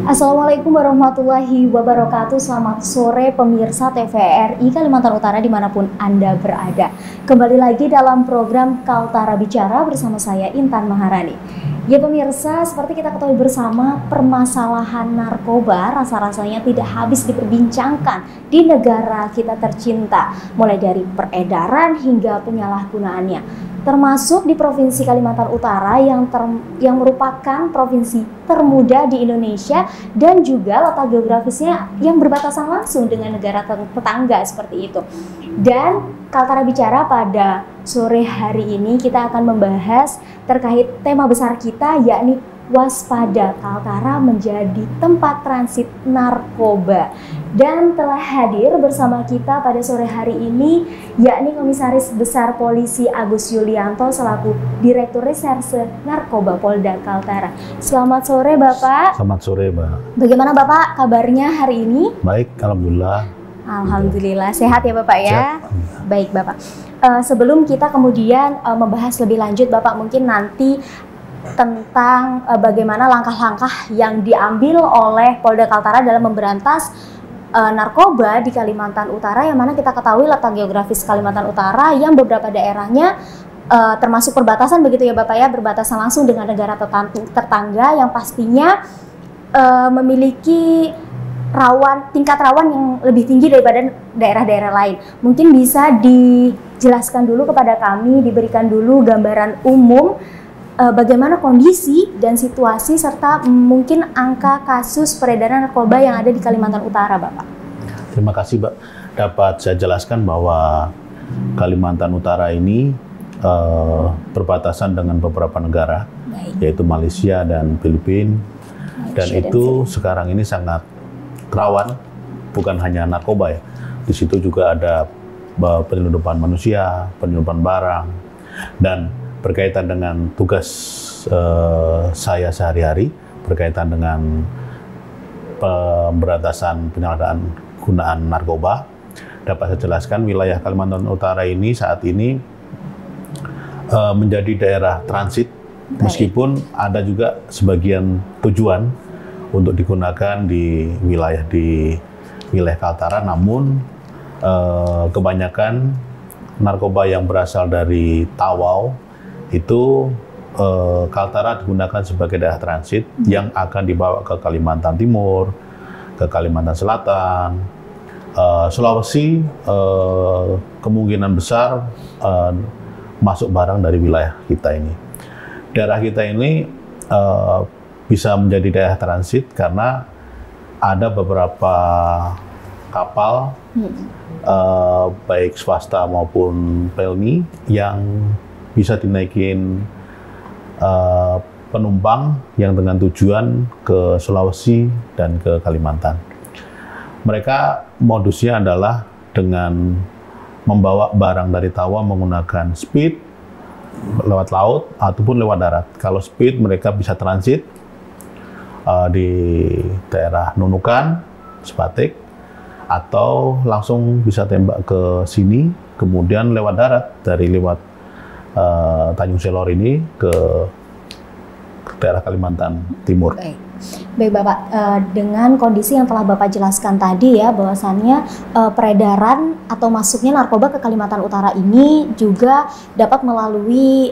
Assalamualaikum warahmatullahi wabarakatuh. Selamat sore pemirsa TVRI Kalimantan Utara dimanapun Anda berada. Kembali lagi dalam program Kaltara Bicara bersama saya Intan Maharani. Ya pemirsa, seperti kita ketahui bersama, permasalahan narkoba rasa-rasanya tidak habis diperbincangkan di negara kita tercinta, mulai dari peredaran hingga penyalahgunaannya. Termasuk di Provinsi Kalimantan Utara yang merupakan provinsi termuda di Indonesia dan juga letak geografisnya yang berbatasan langsung dengan negara tetangga seperti itu. Dan Kaltara Bicara pada sore hari ini kita akan membahas terkait tema besar kita, yakni waspada Kaltara menjadi tempat transit narkoba. Dan telah hadir bersama kita pada sore hari ini yakni Komisaris Besar Polisi Agus Yulianto selaku Direktur Reserse Narkoba Polda Kaltara. Selamat sore Bapak. Selamat sore Mbak. Bagaimana Bapak kabarnya hari ini? Baik, alhamdulillah. Alhamdulillah, sehat ya Bapak ya? Sehat. Baik Bapak. Sebelum kita kemudian membahas lebih lanjut, Bapak mungkin nanti tentang bagaimana langkah-langkah yang diambil oleh Polda Kaltara dalam memberantas narkoba di Kalimantan Utara, yang mana kita ketahui letak geografis Kalimantan Utara yang beberapa daerahnya termasuk perbatasan begitu ya Bapak ya, berbatasan langsung dengan negara tetangga yang pastinya memiliki tingkat rawan yang lebih tinggi daripada daerah-daerah lain. Mungkin bisa dijelaskan dulu kepada kami, diberikan dulu gambaran umum bagaimana kondisi dan situasi serta mungkin angka kasus peredaran narkoba yang ada di Kalimantan Utara, Bapak. Terima kasih, Mbak. Dapat saya jelaskan bahwa Kalimantan Utara ini berbatasan dengan beberapa negara, yaitu Malaysia dan Filipina. Dan itu sekarang ini sangat rawan, bukan hanya narkoba ya. Di situ juga ada penyelundupan manusia, penyelundupan barang, dan berkaitan dengan tugas saya sehari-hari berkaitan dengan pemberantasan penyalahgunaan narkoba. Dapat saya jelaskan wilayah Kalimantan Utara ini saat ini menjadi daerah transit, meskipun ada juga sebagian tujuan untuk digunakan di wilayah Kaltara, namun kebanyakan narkoba yang berasal dari Tawau itu Kaltara digunakan sebagai daerah transit yang akan dibawa ke Kalimantan Timur, ke Kalimantan Selatan, Sulawesi, kemungkinan besar masuk barang dari wilayah kita ini. Daerah kita ini bisa menjadi daerah transit karena ada beberapa kapal baik swasta maupun pelni yang bisa dinaikin penumpang yang dengan tujuan ke Sulawesi dan ke Kalimantan. Mereka modusnya adalah dengan membawa barang dari Tawau menggunakan speed lewat laut ataupun lewat darat. Kalau speed mereka bisa transit di daerah Nunukan, Sepatik, atau langsung bisa tembak ke sini, kemudian lewat darat lewat Tanjung Selor ini ke daerah Kalimantan Timur. Baik Bapak, dengan kondisi yang telah Bapak jelaskan tadi ya, bahwasannya peredaran atau masuknya narkoba ke Kalimantan Utara ini juga dapat melalui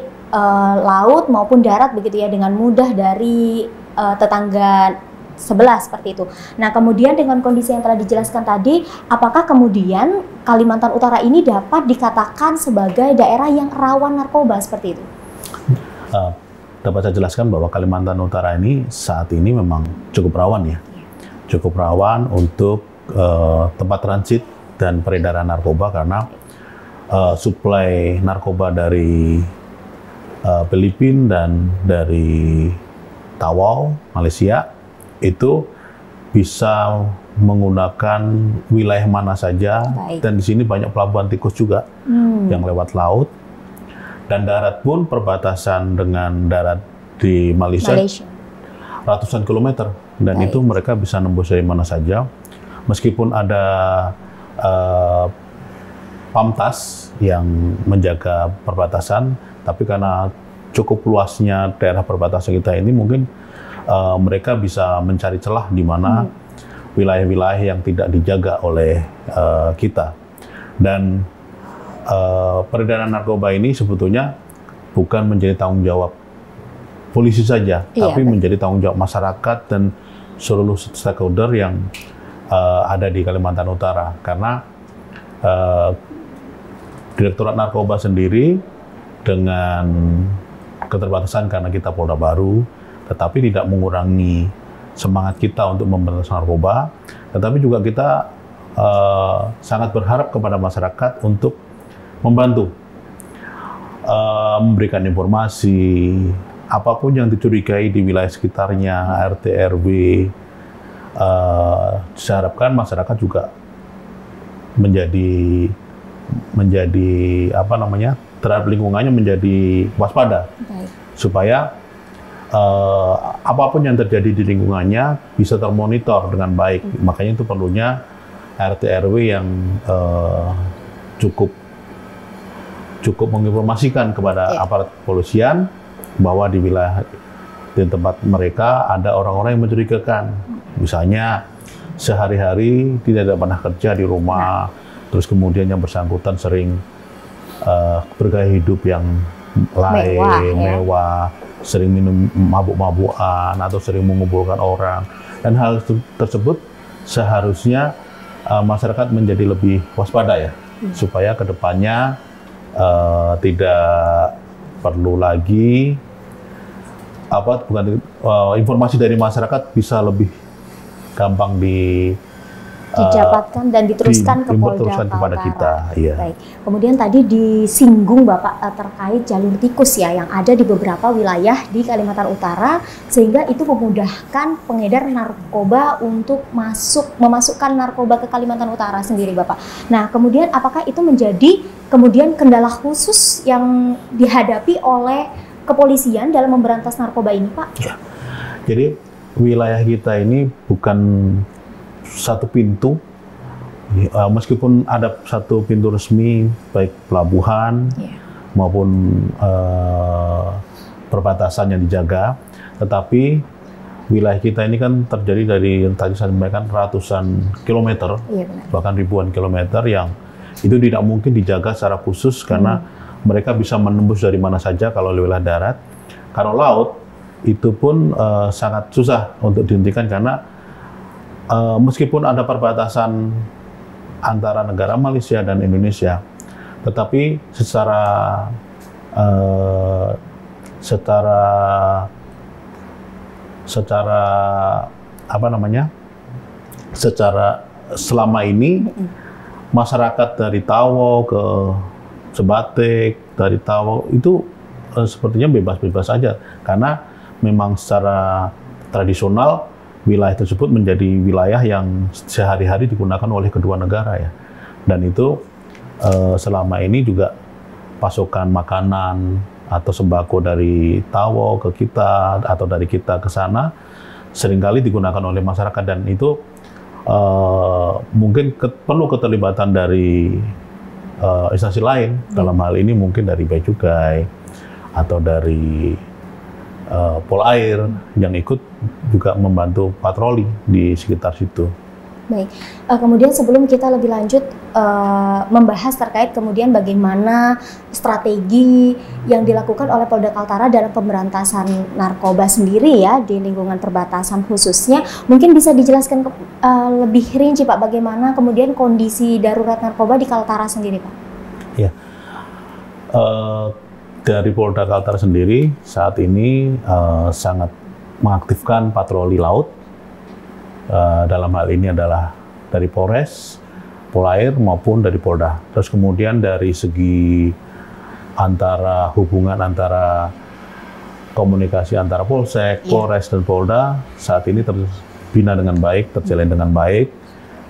laut maupun darat begitu ya, dengan mudah dari tetangga sebelah seperti itu. Nah, kemudian dengan kondisi yang telah dijelaskan tadi, apakah kemudian Kalimantan Utara ini dapat dikatakan sebagai daerah yang rawan narkoba seperti itu? Dapat saya jelaskan bahwa Kalimantan Utara ini saat ini memang cukup rawan ya. Cukup rawan untuk tempat transit dan peredaran narkoba karena suplai narkoba dari Filipina dan dari Tawau, Malaysia, itu bisa menggunakan wilayah mana saja. Dan di sini banyak pelabuhan tikus juga yang lewat laut, dan darat pun perbatasan dengan darat di Malaysia. Ratusan kilometer, dan itu mereka bisa nembus dari mana saja, meskipun ada Pamtas yang menjaga perbatasan, tapi karena cukup luasnya daerah perbatasan kita ini, mungkin mereka bisa mencari celah di mana wilayah-wilayah yang tidak dijaga oleh kita. Dan peredaran narkoba ini sebetulnya bukan menjadi tanggung jawab polisi saja, tapi menjadi tanggung jawab masyarakat dan seluruh stakeholder yang ada di Kalimantan Utara. Karena Direktorat Narkoba sendiri dengan keterbatasan karena kita Polda baru, tetapi tidak mengurangi semangat kita untuk memberantas narkoba, tetapi juga kita sangat berharap kepada masyarakat untuk membantu, memberikan informasi, apapun yang dicurigai di wilayah sekitarnya, RT, RW, diharapkan masyarakat juga menjadi apa namanya, terhadap lingkungannya menjadi waspada. Baik. Supaya apapun yang terjadi di lingkungannya bisa termonitor dengan baik. Makanya itu perlunya RT RW yang cukup menginformasikan kepada aparat kepolisian bahwa di wilayah di tempat mereka ada orang-orang yang mencurigakan. Misalnya sehari-hari tidak pernah kerja di rumah, terus kemudian yang bersangkutan sering bergaya hidup yang lain, mewah, sering minum mabuk-mabukan atau sering mengumpulkan orang. Dan hal tersebut seharusnya masyarakat menjadi lebih waspada ya, supaya kedepannya tidak perlu lagi informasi dari masyarakat bisa lebih gampang didapatkan dan diteruskan ke Polda kepada kita. Iya. Baik. Kemudian tadi disinggung Bapak terkait jalur tikus ya yang ada di beberapa wilayah di Kalimantan Utara, sehingga itu memudahkan pengedar narkoba untuk memasukkan narkoba ke Kalimantan Utara sendiri, Bapak. Nah, kemudian apakah itu menjadi kemudian kendala khusus yang dihadapi oleh kepolisian dalam memberantas narkoba ini, Pak? Ya. Jadi wilayah kita ini bukan satu pintu, meskipun ada satu pintu resmi, baik pelabuhan maupun perbatasan yang dijaga, tetapi wilayah kita ini kan terdiri dari yang tadi saya sampaikan ratusan kilometer, bahkan ribuan kilometer yang itu tidak mungkin dijaga secara khusus karena mereka bisa menembus dari mana saja kalau wilayah darat. Kalau laut itu pun sangat susah untuk dihentikan karena meskipun ada perbatasan antara negara Malaysia dan Indonesia, tetapi secara apa namanya? Secara selama ini masyarakat dari Tawo ke Sebatik, dari Tawo itu sepertinya bebas-bebas saja karena memang secara tradisional wilayah tersebut menjadi wilayah yang sehari-hari digunakan oleh kedua negara ya. Dan itu selama ini juga pasokan makanan atau sembako dari Tawo ke kita atau dari kita ke sana seringkali digunakan oleh masyarakat, dan itu mungkin perlu keterlibatan dari instansi lain. Dalam hal ini mungkin dari Bea Cukai atau dari Polair yang ikut juga membantu patroli di sekitar situ. Baik, kemudian sebelum kita lebih lanjut membahas terkait kemudian bagaimana strategi yang dilakukan oleh Polda Kaltara dalam pemberantasan narkoba sendiri ya di lingkungan perbatasan khususnya, mungkin bisa dijelaskan lebih rinci Pak bagaimana kemudian kondisi darurat narkoba di Kaltara sendiri Pak? Ya. Dari Polda Kaltara sendiri saat ini sangat mengaktifkan patroli laut. Dalam hal ini adalah dari Polres, Polair maupun dari Polda. Terus kemudian dari segi hubungan antara komunikasi antara Polsek, Polres dan Polda saat ini terbina dengan baik, terjalin dengan baik,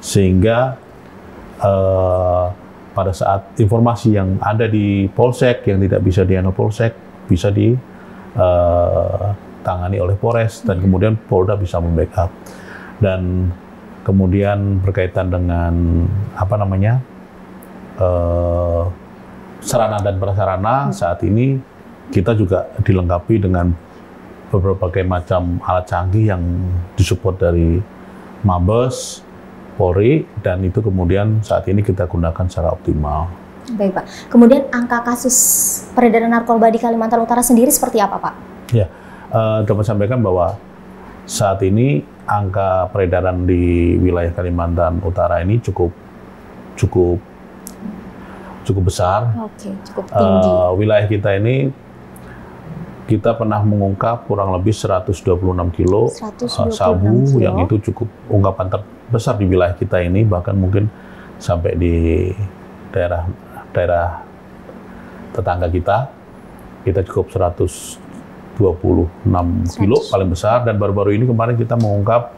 sehingga pada saat informasi yang ada di Polsek yang tidak bisa dihandle Polsek bisa ditangani oleh Polres, dan kemudian Polda bisa membackup. Dan kemudian berkaitan dengan sarana dan prasarana saat ini kita juga dilengkapi dengan berbagai macam alat canggih yang disupport dari Mabes, Polri, dan itu kemudian saat ini kita gunakan secara optimal. Baik Pak. Kemudian angka kasus peredaran narkoba di Kalimantan Utara sendiri seperti apa Pak? Ya, dapat sampaikan bahwa saat ini angka peredaran di wilayah Kalimantan Utara ini cukup besar. Oke, cukup tinggi. Wilayah kita ini kita pernah mengungkap kurang lebih 126 kilo sabu kilo. yang itu cukup ungkapan terbesar di wilayah kita ini, bahkan mungkin sampai di daerah tetangga kita cukup 126 kilo paling besar, dan baru-baru ini kemarin kita mengungkap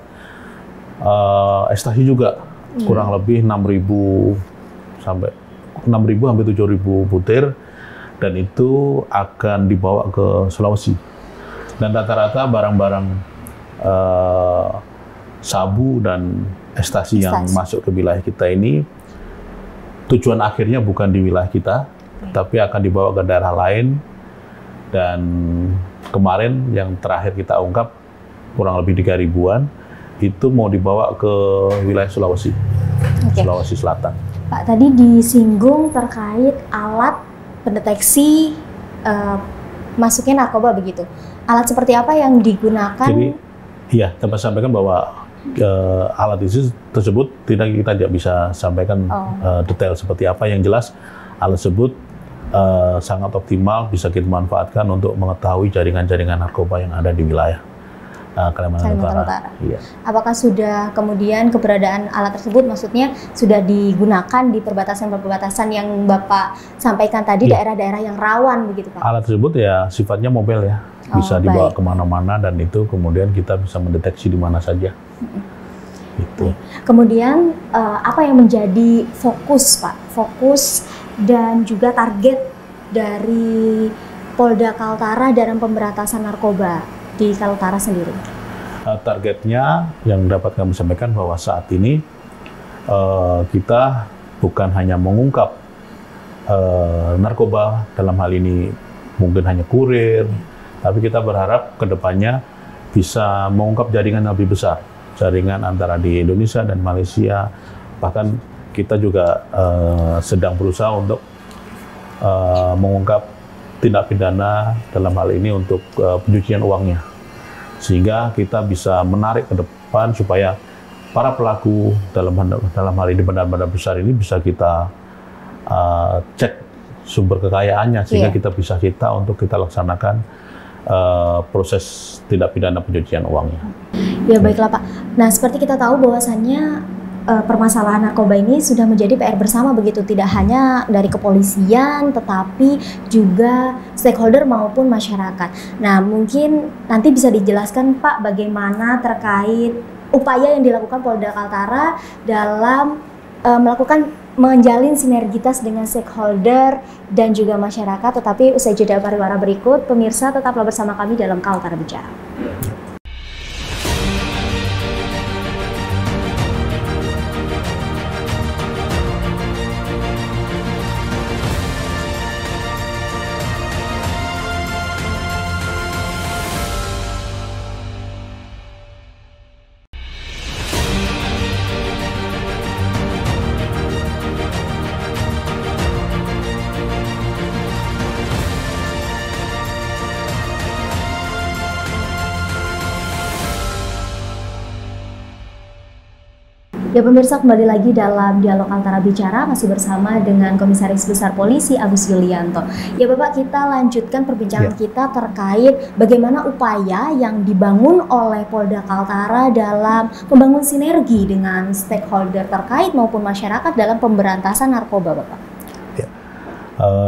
ekstasi juga kurang lebih 6.000 sampai 6.000 sampai 7.000 butir, dan itu akan dibawa ke Sulawesi. Dan rata-rata barang-barang sabu dan ekstasi yang masuk ke wilayah kita ini tujuan akhirnya bukan di wilayah kita, tapi akan dibawa ke daerah lain. Dan kemarin yang terakhir kita ungkap kurang lebih 3.000-an itu mau dibawa ke wilayah Sulawesi, Sulawesi Selatan. Pak, tadi disinggung terkait alat pendeteksi masuknya narkoba begitu. Alat seperti apa yang digunakan? Jadi, iya, dapat sampaikan bahwa alat itu tersebut tidak bisa sampaikan detail seperti apa. Yang jelas alat tersebut sangat optimal, bisa kita manfaatkan untuk mengetahui jaringan-jaringan narkoba yang ada di wilayah Kalimantan Utara. Iya. Apakah sudah kemudian keberadaan alat tersebut, maksudnya sudah digunakan di perbatasan-perbatasan yang Bapak sampaikan tadi, daerah-daerah yang rawan begitu Pak? Alat tersebut ya sifatnya mobile ya, bisa dibawa kemana-mana, dan itu kemudian kita bisa mendeteksi di mana saja. Gitu. Kemudian apa yang menjadi fokus Pak? Fokus dan juga target dari Polda Kaltara dalam pemberantasan narkoba di Kaltara sendiri? Targetnya yang dapat kami sampaikan bahwa saat ini kita bukan hanya mengungkap narkoba, dalam hal ini mungkin hanya kurir, tapi kita berharap ke depannya bisa mengungkap jaringan yang lebih besar, jaringan antara di Indonesia dan Malaysia. Bahkan kita juga sedang berusaha untuk mengungkap tindak pidana dalam hal ini untuk pencucian uangnya, sehingga kita bisa menarik ke depan supaya para pelaku dalam hal ini benar-benar besar ini bisa kita cek sumber kekayaannya, sehingga kita bisa untuk kita laksanakan proses tindak pidana pencucian uangnya. Ya baiklah Pak. Nah, seperti kita tahu bahwasannya permasalahan narkoba ini sudah menjadi PR bersama begitu, tidak hanya dari kepolisian tetapi juga stakeholder maupun masyarakat. Nah, mungkin nanti bisa dijelaskan Pak bagaimana terkait upaya yang dilakukan Polda Kaltara dalam menjalin sinergitas dengan stakeholder dan juga masyarakat. Tetapi usai jeda pariwara berikut, pemirsa tetaplah bersama kami dalam Kaltara Bicara. Ya pemirsa, kembali lagi dalam Dialog Kaltara Bicara, masih bersama dengan Komisaris Besar Polisi Agus Yulianto. Ya Bapak, kita lanjutkan perbincangan kita terkait bagaimana upaya yang dibangun oleh Polda Kaltara dalam membangun sinergi dengan stakeholder terkait maupun masyarakat dalam pemberantasan narkoba, Bapak. Ya.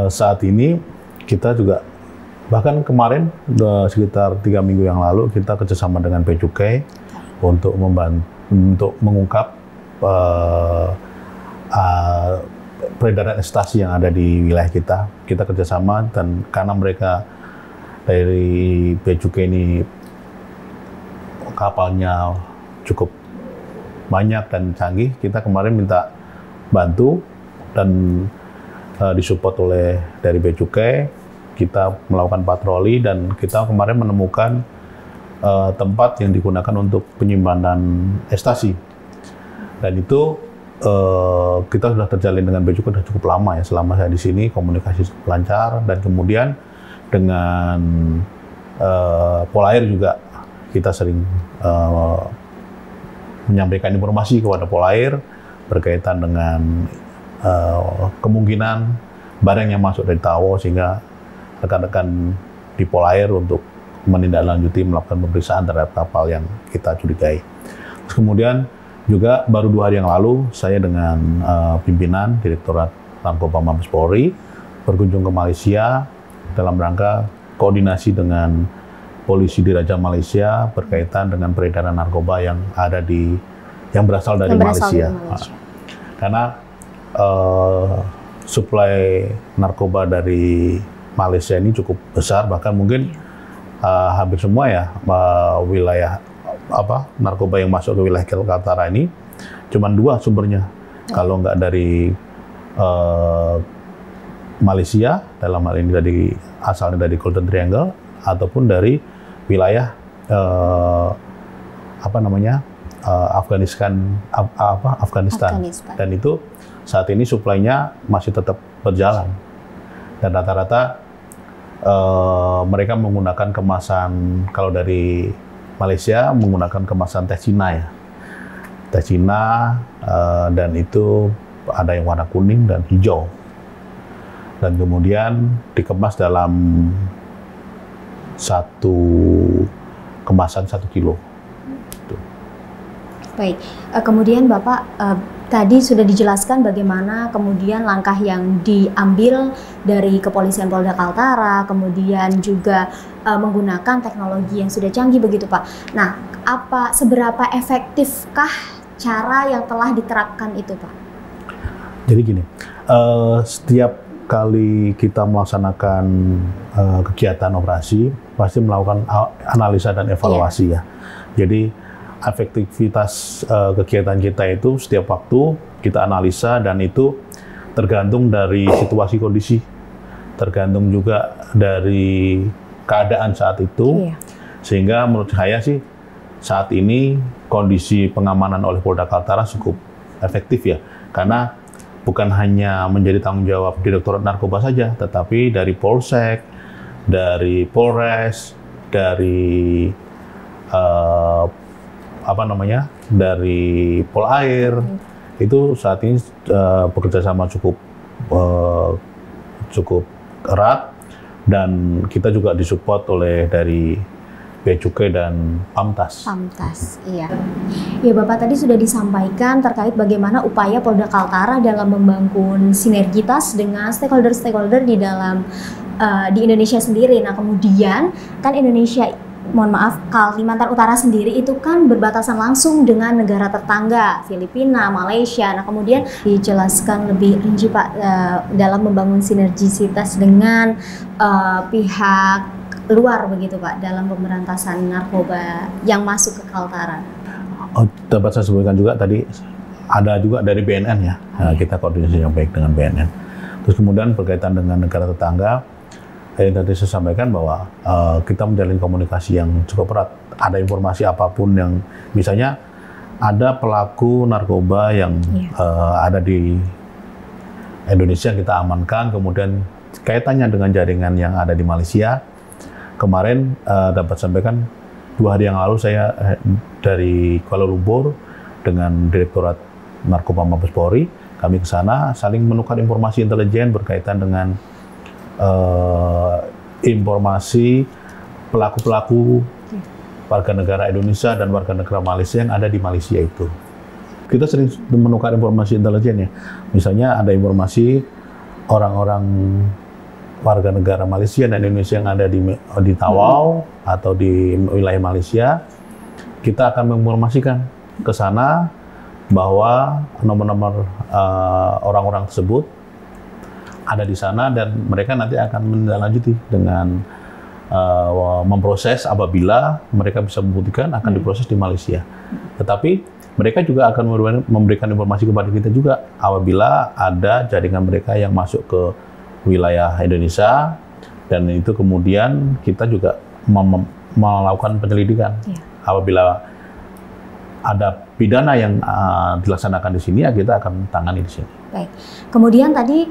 Saat ini kita juga, bahkan kemarin sekitar 3 minggu yang lalu kita kerjasama dengan Bea Cukai untuk mengungkap peredaran ekstasi yang ada di wilayah kita. Kita kerjasama, dan karena mereka dari Bea Cukai ini kapalnya cukup banyak dan canggih, kita kemarin minta bantu dan disupport oleh dari Bea Cukai. Kita melakukan patroli dan kita kemarin menemukan tempat yang digunakan untuk penyimpanan ekstasi. Dan itu kita sudah terjalin dengan Bea Cukai sudah cukup lama ya, selama saya di sini komunikasi cukup lancar, dan kemudian dengan Polair juga kita sering menyampaikan informasi kepada Polair berkaitan dengan kemungkinan barang yang masuk dari Taiwan, sehingga rekan-rekan di Polair untuk menindaklanjuti melakukan pemeriksaan terhadap kapal yang kita curigai. Terus kemudian juga baru 2 hari yang lalu saya dengan pimpinan Direktorat Narkoba Mabes Polri berkunjung ke Malaysia dalam rangka koordinasi dengan polisi di Raja Malaysia berkaitan dengan peredaran narkoba yang berasal dari Malaysia. Karena suplai narkoba dari Malaysia ini cukup besar, bahkan mungkin hampir semua ya wilayah narkoba yang masuk ke wilayah Kaltara ini cuma 2 sumbernya. Kalau nggak dari Malaysia, dalam hal ini asalnya dari Golden Triangle, ataupun dari wilayah Afghanistan. Dan itu saat ini suplainya masih tetap berjalan, dan rata-rata mereka menggunakan kemasan, kalau dari Malaysia menggunakan kemasan teh Cina ya, teh Cina, dan itu ada yang warna kuning dan hijau, dan kemudian dikemas dalam satu kemasan 1 kilo. Baik, kemudian Bapak tadi sudah dijelaskan bagaimana kemudian langkah yang diambil dari Kepolisian Polda Kaltara, kemudian juga menggunakan teknologi yang sudah canggih begitu Pak. Nah, seberapa efektifkah cara yang telah diterapkan itu Pak? Jadi gini, setiap kali kita melaksanakan kegiatan operasi, pasti melakukan analisa dan evaluasi ya. Jadi efektivitas kegiatan kita itu setiap waktu kita analisa, dan itu tergantung dari situasi kondisi, tergantung juga dari keadaan saat itu. Sehingga menurut saya sih saat ini kondisi pengamanan oleh Polda Kaltara cukup efektif ya, karena bukan hanya menjadi tanggung jawab Direktorat Narkoba saja, tetapi dari Polsek, dari Polres, dari dari Polair, itu saat ini bekerja sama cukup erat, dan kita juga disupport oleh dari Bea Cukai dan Pamtas. Iya. Ya Bapak, tadi sudah disampaikan terkait bagaimana upaya Polda Kaltara dalam membangun sinergitas dengan stakeholder-stakeholder di Indonesia sendiri. Nah, kemudian kan Kalimantan Utara sendiri itu kan berbatasan langsung dengan negara tetangga, Filipina, Malaysia. Nah, kemudian dijelaskan lebih rinci Pak dalam membangun sinergisitas dengan pihak luar begitu Pak dalam pemberantasan narkoba yang masuk ke Kaltara. Dapat saya sebutkan juga tadi, ada juga dari BNN ya. Nah, kita koordinasi yang baik dengan BNN. Terus kemudian berkaitan dengan negara tetangga, yang tadi saya sampaikan bahwa kita menjalin komunikasi yang cukup erat. Ada informasi apapun yang, misalnya ada pelaku narkoba yang ada di Indonesia, kita amankan, kemudian kaitannya dengan jaringan yang ada di Malaysia. Kemarin dapat sampaikan 2 hari yang lalu saya dari Kuala Lumpur dengan Direktorat Narkoba Mabes Polri, kami ke sana saling menukar informasi intelijen berkaitan dengan informasi pelaku-pelaku warga negara Indonesia dan warga negara Malaysia yang ada di Malaysia itu. Kita sering menukar informasi intelijen ya. Misalnya ada informasi orang-orang warga negara Malaysia dan Indonesia yang ada di Tawau atau di wilayah Malaysia, kita akan menginformasikan ke sana bahwa nomor-nomor orang-orang tersebut ada di sana, dan mereka nanti akan menindaklanjuti dengan memproses. Apabila mereka bisa membuktikan, akan diproses di Malaysia. Tetapi mereka juga akan memberikan informasi kepada kita juga apabila ada jaringan mereka yang masuk ke wilayah Indonesia, dan itu kemudian kita juga melakukan penyelidikan. Apabila ada pidana yang dilaksanakan di sini, ya kita akan tangani di sini. Baik. Kemudian tadi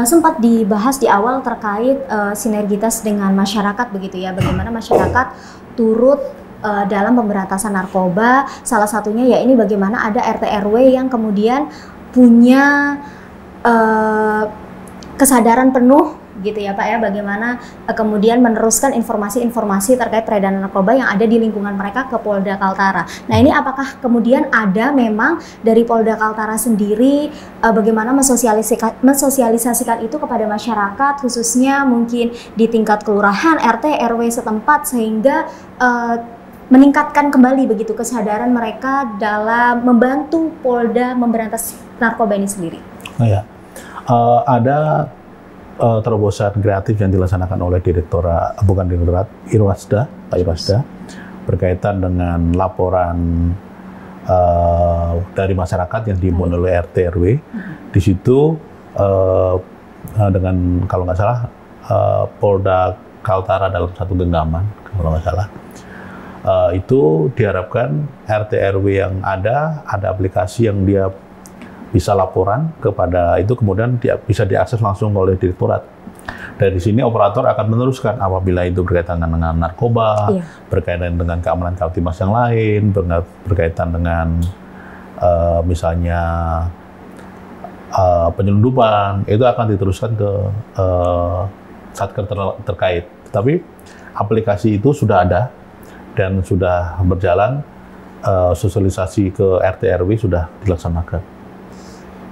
sempat dibahas di awal terkait sinergitas dengan masyarakat begitu ya, bagaimana masyarakat turut dalam pemberantasan narkoba. Salah satunya ya ini bagaimana ada RT RW yang kemudian punya kesadaran penuh gitu ya Pak ya, bagaimana kemudian meneruskan informasi-informasi terkait peredaran narkoba yang ada di lingkungan mereka ke Polda Kaltara. Nah ini apakah kemudian ada memang dari Polda Kaltara sendiri bagaimana mensosialisasikan itu kepada masyarakat, khususnya mungkin di tingkat kelurahan, RT, RW setempat, sehingga meningkatkan kembali begitu kesadaran mereka dalam membantu Polda memberantas narkoba ini sendiri? Oh ya, ada terobosan kreatif yang dilaksanakan oleh Irwasda, Pak Irwasda, berkaitan dengan laporan dari masyarakat yang dihimpun oleh RT RW. Di situ dengan kalau nggak salah Polda Kaltara dalam satu genggaman, kalau nggak salah. Itu diharapkan RT RW yang ada aplikasi yang dia bisa laporan kepada itu, kemudian dia bisa diakses langsung oleh direktorat. Dari sini operator akan meneruskan apabila itu berkaitan dengan narkoba, berkaitan dengan keamanan kamtibmas yang lain, berkaitan dengan misalnya penyelundupan, itu akan diteruskan ke satker terkait. Tapi aplikasi itu sudah ada dan sudah berjalan, sosialisasi ke RT RW sudah dilaksanakan.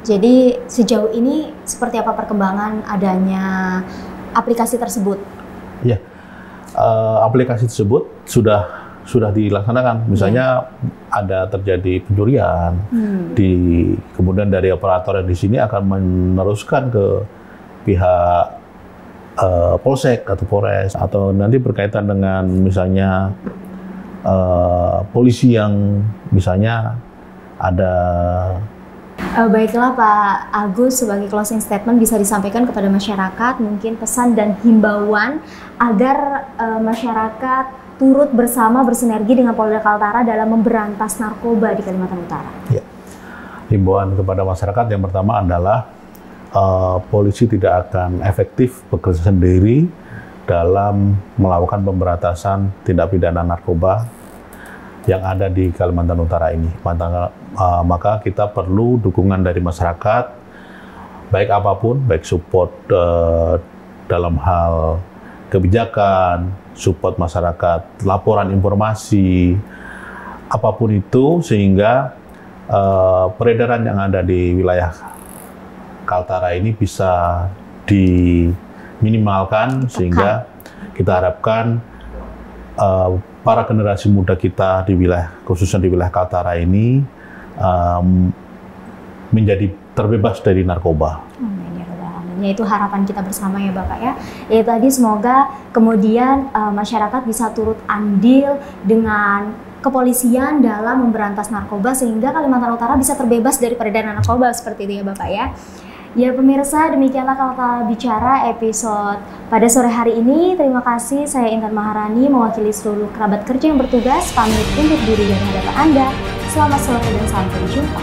Jadi sejauh ini seperti apa perkembangan adanya aplikasi tersebut? Ya, aplikasi tersebut sudah dilaksanakan. Misalnya ada terjadi pencurian, kemudian dari operator yang di sini akan meneruskan ke pihak Polsek atau Polres, atau nanti berkaitan dengan misalnya polisi yang misalnya ada. Baiklah Pak Agus, sebagai closing statement bisa disampaikan kepada masyarakat mungkin pesan dan himbauan agar masyarakat turut bersama bersinergi dengan Polda Kaltara dalam memberantas narkoba di Kalimantan Utara. Ya. Himbauan kepada masyarakat yang pertama adalah polisi tidak akan efektif bekerja sendiri dalam melakukan pemberantasan tindak pidana narkoba yang ada di Kalimantan Utara ini. Maka kita perlu dukungan dari masyarakat, baik apapun, baik support dalam hal kebijakan, support masyarakat, laporan informasi, apapun itu, sehingga peredaran yang ada di wilayah Kaltara ini bisa diminimalkan, sehingga kita harapkan para generasi muda kita di wilayah, khususnya di wilayah Kaltara ini, menjadi terbebas dari narkoba. Ya, itu harapan kita bersama ya Bapak ya. Ya tadi semoga kemudian masyarakat bisa turut andil dengan kepolisian dalam memberantas narkoba sehingga Kalimantan Utara bisa terbebas dari peredaran narkoba, seperti itu ya Bapak ya. Ya pemirsa, demikianlah Kaltara Bicara episode pada sore hari ini. Terima kasih, saya Intan Maharani mewakili seluruh kerabat kerja yang bertugas pamit undur diri dari hadapan Anda. Selamat sore dan sampai jumpa.